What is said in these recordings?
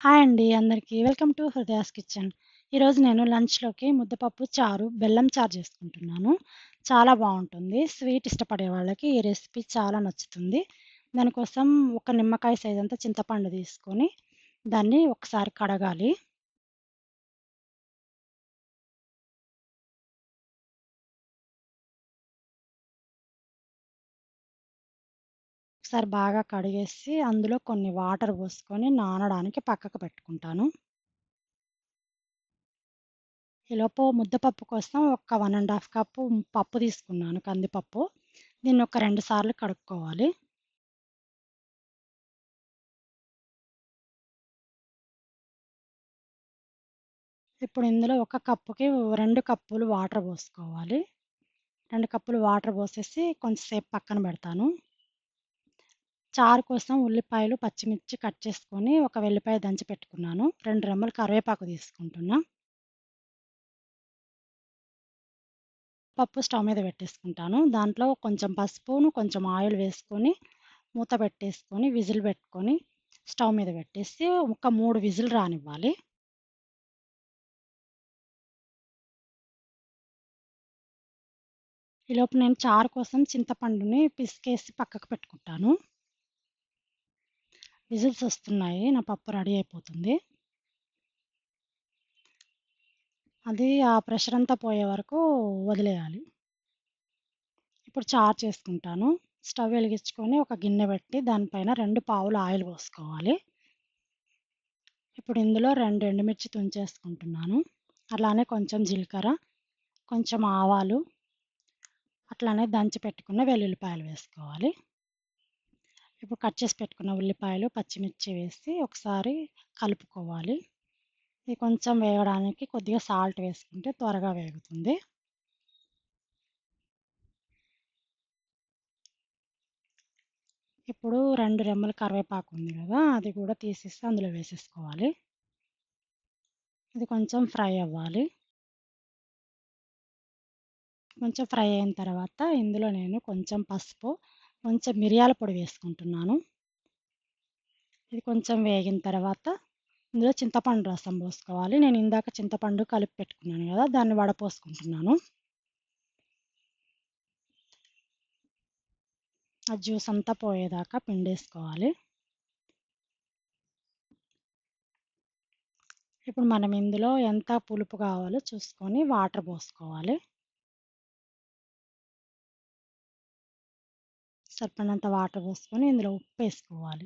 Hi అండి అందరికీ. Welcome to Hrudaya's kitchen. ఈరోజు నేను లంచ్‌లోకి ముద్దపప్పు చారు, బెల్లం చారు చేసుకుంటున్నాను. చాలా బావుంటుంది. స్వీట్ ఇష్టపడే వాళ్ళకి ఈ రెసిపీ చాలా నచ్చుతుంది. దానికోసం ఒక నిమ్మకాయ సైజంతా చింతపండు తీసుకొని, దాన్ని ఒకసారి కడగాలి. ఒకసారి బాగా కడిగేసి, అందులో కొన్ని వాటర్ పోసుకొని నానడానికి పక్కకు పెట్టుకుంటాను. ఈలోపు ముద్దపప్పు కోసం ఒక 1 ½ కప్పు పప్పు తీసుకున్నాను కందిపప్పు. దీన్ని ఒక 2 సార్లు కడుక్కోవాలి. ఇప్పుడు ఇందులో ఒక కప్పుకి 2 కప్పులు వాటర్ పోసుకోవాలి. 2 కప్పులు వాటర్ పోసేసి కొంచెం సేపు పక్కన పెడతాను. చారు కోసం ఉల్లిపాయలు, పచ్చిమిర్చి కట్ చేసుకొని ఒక వెల్లిపాయ దంచి పెట్టుకున్నాను. 2 రెమ్మలు కరివేపాకు తీసుకుంటున్నా. పప్పు స్టవ్ మీద పెట్టేసుకుంటాను. దాంట్లో కొంచెం పసుపును, కొంచెం ఆయిల్ వేసుకొని మూత పెట్టేసుకొని విజిల్ పెట్టుకొని స్టవ్ మీద పెట్టేసి ఒక 3 విజిల్ రానివ్వాలి. ఈలోపు నేను చారు కోసం చింతపండుని పిసికేసి పక్కకు పెట్టుకుంటాను. విజిల్స్ వస్తున్నాయి. నా పప్పు రెడీ అయిపోతుంది. అది ఆ ప్రెషర్ అంతా పోయే వరకు వదిలేయాలి. ఇప్పుడు చారు చేసుకుంటాను. స్టవ్ వెలిగించుకొని ఒక గిన్నె పెట్టి దానిపైన 2 పావులు ఆయిల్ పోసుకోవాలి. ఇప్పుడు ఇందులో 2 ఎండుమిర్చి తుంచేసుకుంటున్నాను. అలానే కొంచెం జీలకర్ర, కొంచెం ఆవాలు, అట్లానే దంచి పెట్టుకున్న వెల్లుల్లిపాయలు వేసుకోవాలి. ఇప్పుడు కట్ చేసి పెట్టుకున్న ఉల్లిపాయలు, పచ్చిమిర్చి వేసి ఒకసారి కలుపుకోవాలి. ఇది కొంచెం వేగడానికి కొద్దిగా సాల్ట్ వేసుకుంటే త్వరగా వేగుతుంది. ఇప్పుడు 2 రెమ్మల కరివేపాకు ఉంది గదా! అది కూడా తీసేసి అందులో వేసేసుకోవాలి. ఇది కొంచెం ఫ్రై అవ్వాలి. కొంచెం ఫ్రై అయిన తర్వాత ఇందులో నేను కొంచెం పసుపు, కొంచెం మిరియాల పొడి వేసుకుంటున్నాను. ఇది కొంచెం వేగిన తర్వాత ఇందులో చింతపండు రసం పోసుకోవాలి. నేను ఇందాక చింతపండు కలిపి పెట్టుకున్నాను గదా! దాన్ని వడపోసుకుంటున్నాను. ఆ జ్యూస్ అంతా పోయేదాకా పిండేసుకోవాలి. ఇప్పుడు మనం ఇందులో ఎంత పులుపు కావాలో చూసుకొని వాటర్ పోసుకోవాలి. సరిపడినంత వాటర్ పోసుకొని ఇందులో ఉప్పేసుకోవాలి.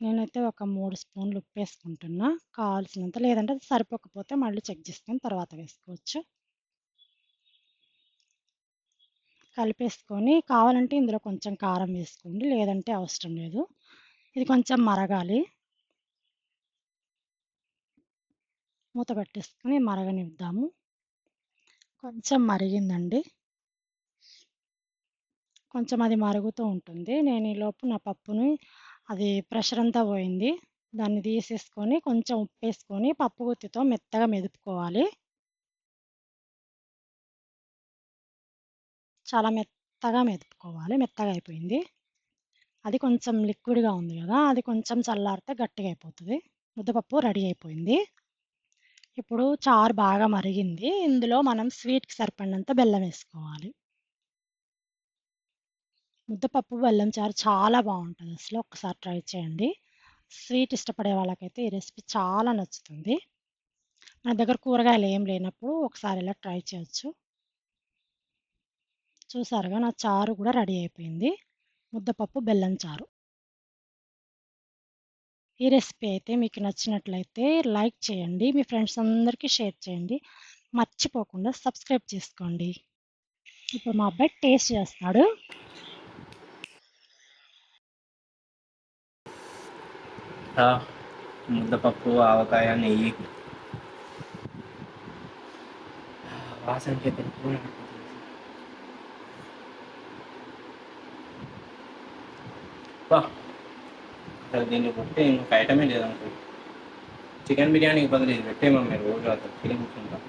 నేనైతే ఒక 3 స్పూన్లు ఉప్పేసుకుంటున్నా. కావాల్సినంత లేదంటే అది సరిపోకపోతే మళ్ళీ చెక్ చేసుకొని తర్వాత వేసుకోవచ్చు. కలిపేసుకొని కావాలంటే ఇందులో కొంచెం కారం వేసుకోండి. లేదంటే అవసరం లేదు. ఇది కొంచెం మరగాలి. మూత పెట్టేసుకొని మరగనిద్దాము. కొంచెం మరిగిందండి. కొంచెం అది మరుగుతూ ఉంటుంది. నేను ఈలోపు నా పప్పుని అది ప్రెషర్ అంతా పోయింది. దాన్ని తీసేసుకొని కొంచెం ఉప్పేసుకొని పప్పు గుత్తితో మెత్తగా మెదుపుకోవాలి. చాలా మెత్తగా మెదుపుకోవాలి. మెత్తగా అయిపోయింది. అది కొంచెం లిక్విడ్‌గా ఉంది గదా! అది కొంచెం చల్లారితే గట్టిగా అయిపోతది. ముద్దపప్పు రెడీ అయిపోయింది. ఇప్పుడు చారు బాగా మరిగింది. ఇందులో మనం స్వీట్‌కి సరిపడినంత బెల్లం వేసుకోవాలి. ముద్దపప్పు, బెల్లం చారు చాలా బావుంటదసలు. ఒక్కసారి ట్రై చేయండి. స్వీట్ ఇష్టపడే వాళ్ళకైతే ఈ రెసిపీ చాలా నచ్చుతుంది. మన దగ్గర కూరగాయలు ఏం లేనప్పుడు ఒకసారి ఇలా ట్రై చేయొచ్చు. చూసారుగా నా చారు కూడా రెడీ అయిపోయింది. ముద్దపప్పు, బెల్లం చారు. ఈ రెసిపీ అయితే మీకు నచ్చినట్లయితే లైక్ చేయండి. మీ ఫ్రెండ్స్ అందరికీ షేర్ చేయండి. మర్చిపోకుండా సబ్స్క్రైబ్ చేసుకోండి. ఇప్పుడు మా అబ్బాయి టేస్ట్ చేస్తున్నాడు. ముద్దపప్పు, ఆవకాయ, నెయ్యి వాసనకి పెట్టుకుని అసలు దీన్ని కొట్టి ఇంకొక ఐటమే లేదనుకో. చికెన్ బిర్యానీకి బదులు ఇది పెట్టేమో మీరు రోజు అసలు తిని కూర్చుంటాం.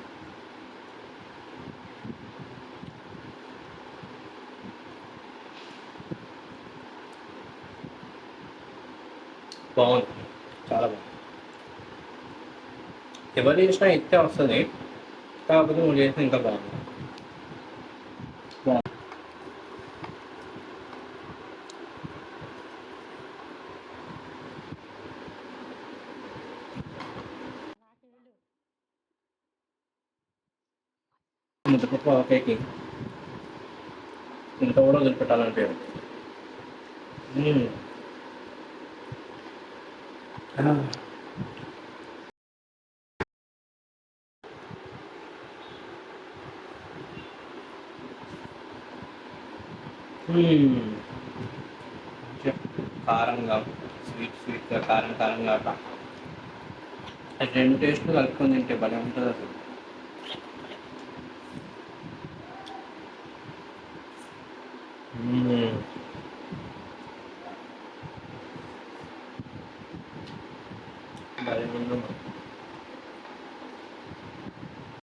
బాగుంది, చాలా బాగుంది. ఎవరు చేసినా ఇట్టే వస్తుంది, కాకపోతే నువ్వు చేస్తే ఇంకా బాగుంది. ముద్దపప్పు ఆవకాయకి ఇంత కూడా వదిలిపెట్టాలంటే మంచిగా కారంగా, స్వీట్గా, కారంగా అట్లా అది రెండు టేస్ట్లు కలుపుకొని తింటే భలే ఉంటుంది అసలు. భలే ఉంటుంది.